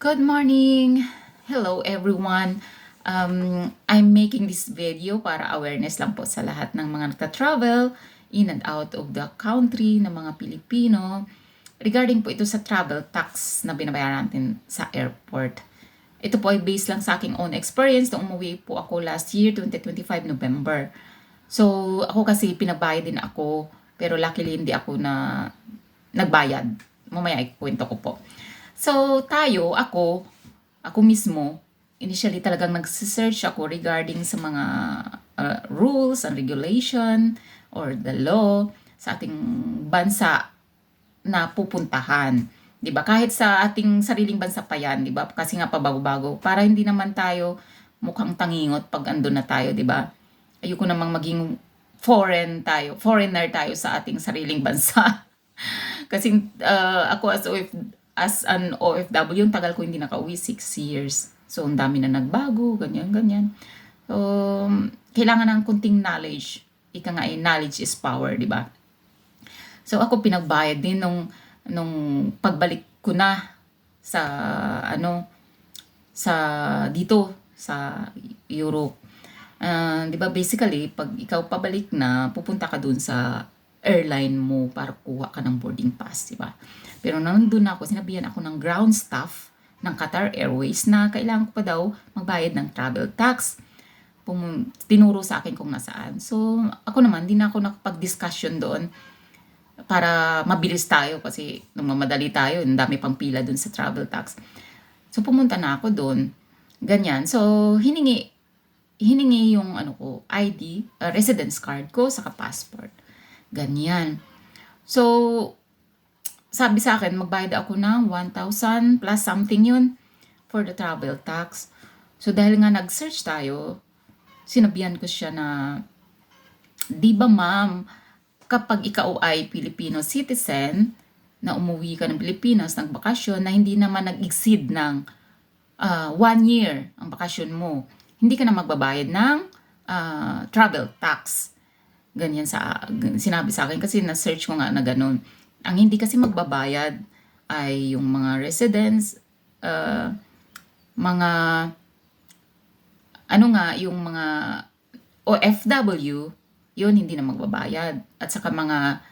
Good morning! Hello everyone! I'm making this video para awareness lang po sa lahat ng mga nagta-travel in and out of the country ng mga Pilipino regarding po ito sa travel tax na binabayaran natin sa airport. Ito po ay based lang sa aking own experience nung umuwi po ako last year, 2025 November. So ako kasi pinabayad din ako pero luckily hindi ako na nagbayad. Mamaya ikwento ko po. So ako mismo, initially talagang nagsisearch ako regarding sa mga rules and regulation or the law sa ating bansa na pupuntahan. 'Di ba? Kahit sa ating sariling bansa pa 'yan, 'di ba? Kasi nga pabago-bago para hindi naman tayo mukhang tangingot pag andun na tayo, 'di ba? Ayoko namang maging foreigner tayo sa ating sariling bansa. Kasi ako as an OFW, yung tagal ko hindi nakauwi, 6 years. So, ang dami na nagbago, ganyan. So, kailangan ng kunting knowledge. Ika nga knowledge is power, di ba? So, ako pinagbayad din nung pagbalik ko na sa, dito, sa Europe. Di ba, basically, pag ikaw pabalik na, pupunta ka dun sa airline mo para kuha ka ng boarding pass, di ba? Pero nandun ako, sinabihan ako ng ground staff ng Qatar Airways na kailangan ko pa daw magbayad ng travel tax. Tinuro sa akin kung nasaan. So, ako naman, di na ako nakapag-discussion doon para mabilis tayo kasi nung mamadali tayo, ang dami pang pila doon sa travel tax. So, pumunta na ako doon. Ganyan. So, hiningi yung ID, residence card ko, saka passport. Ganyan. So, sabi sa akin, magbayad ako ng 1,000 plus something yun for the travel tax. So, dahil nga nag-search tayo, sinabihan ko siya na, di ba ma'am, kapag ikaw ay Filipino citizen, na umuwi ka ng Pilipinas, nagbakasyon, na hindi naman nag-exceed ng 1 year ang bakasyon mo, hindi ka na magbabayad ng travel tax. Ganyan sinabi sa akin kasi na-search ko nga na ganun. Ang hindi kasi magbabayad ay yung mga residents, yung mga OFW, yun hindi na magbabayad. At saka mga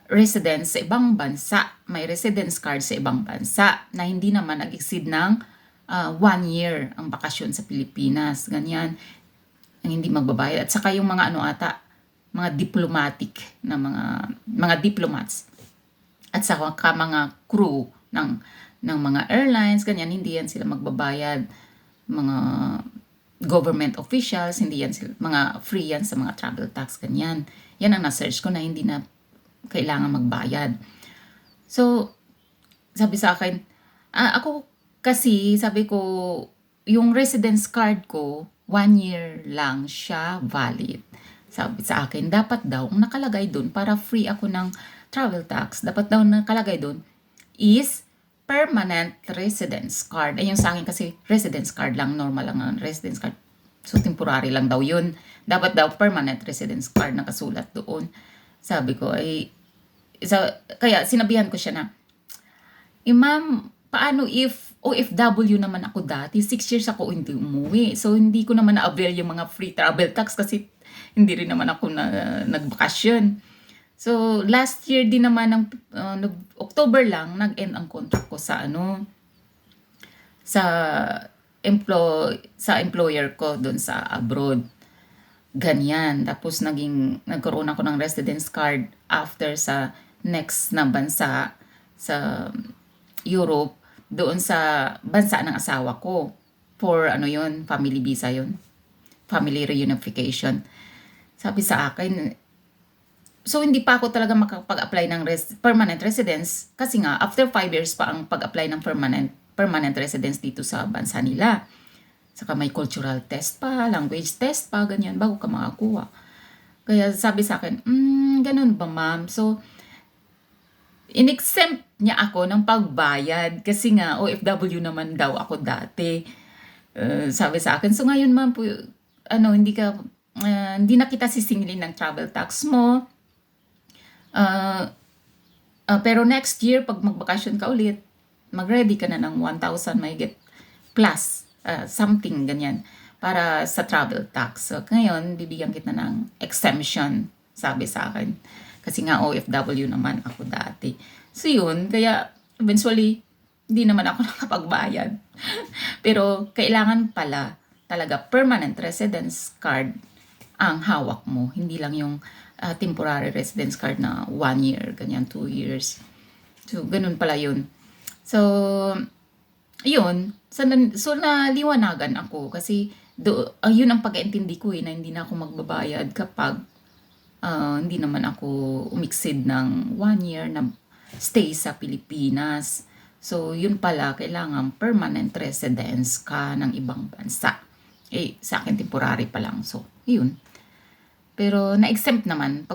residents sa ibang bansa, may residence card sa ibang bansa na hindi naman nag-exceed ng 1 year ang bakasyon sa Pilipinas. Ganyan, ang hindi magbabayad. At saka yung mga mga diplomatic na mga diplomats at saka mga crew ng mga airlines, ganyan, hindi yan sila magbabayad. Mga government officials, hindi yan sila, mga free yan sa mga travel tax, ganyan. Yan ang na-search ko na hindi na kailangan magbayad. So, sabi sa akin, ako kasi, sabi ko, yung residence card ko, 1 year lang siya valid. Sabi sa akin, dapat daw, ang nakalagay dun, para free ako ng travel tax, dapat daw nakalagay dun is permanent residence card. Ay, yung sa akin kasi residence card lang, normal lang ang residence card. So, temporary lang daw yun. Dapat daw permanent residence card nakasulat doon. Sabi ko, kaya sinabihan ko siya na, ma'am, paano if OFW naman ako dati, 6 years ako hindi umuwi. So, hindi ko naman na-avail yung mga free travel tax kasi hindi rin naman ako nagbakasyon. So, last year din naman, October lang, nag-end ang contract ko sa employer ko doon sa abroad. Ganyan. Tapos, nagkaroon ako ng residence card after sa next na bansa, sa Europe, doon sa bansa ng asawa ko. For family visa yun. Family reunification. Sabi sa akin, so hindi pa ako talaga makapag-apply ng permanent residence kasi nga after 5 years pa ang pag-apply ng permanent residence dito sa bansa nila. Saka may cultural test pa, language test pa, ganyan, bago ka makakuha. Kaya sabi sa akin, ganun ba ma'am? So, in-exempt niya ako ng pagbayad kasi nga OFW naman daw ako dati. Sabi sa akin, so ngayon ma'am, hindi na kita sisingilin ng travel tax mo. Pero next year, pag magbakasyon ka ulit, mag-ready ka na ng 1,000 mahigit plus, something ganyan, para sa travel tax. So, ngayon, bibigyan kita ng exemption, sabi sa akin. Kasi nga OFW naman ako dati. So, yun. Kaya, eventually, hindi naman ako nakapagbayad. Pero, kailangan pala talaga permanent residence card ang hawak mo. Hindi lang yung temporary residence card na 1 year, ganyan, 2 years. So, ganun pala yun. So, yun. So, naliwanagan ako kasi yun ang pag-iintindi ko na hindi na ako magbabayad kapag hindi naman ako umiksid ng 1 year na stay sa Pilipinas. So, yun pala, kailangan permanent residence ka ng ibang bansa. Sa akin, temporary pa lang. So, yun. Pero, na-exempt naman.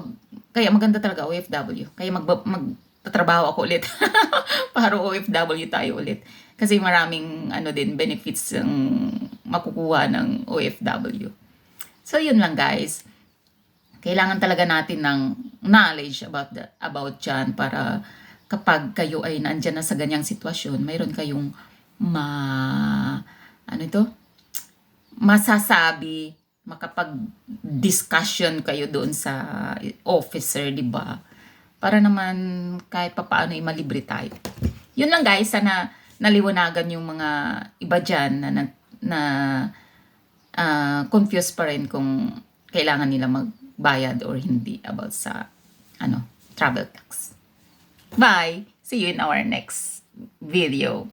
Kaya maganda talaga OFW. Kaya magtatrabaho ako ulit. Para OFW tayo ulit. Kasi maraming benefits ang makukuha ng OFW. So, yun lang guys. Kailangan talaga natin ng knowledge about dyan para kapag kayo ay nandyan na sa ganyang sitwasyon, mayroon kayong masasabi, makapag-discussion kayo doon sa officer, di ba? Para naman kahit papaano ay malibre tayo. Yun lang guys, sana naliwanagan yung mga iba dyan na confused pa rin kung kailangan nila magbayad or hindi about sa travel tax. Bye! See you in our next video.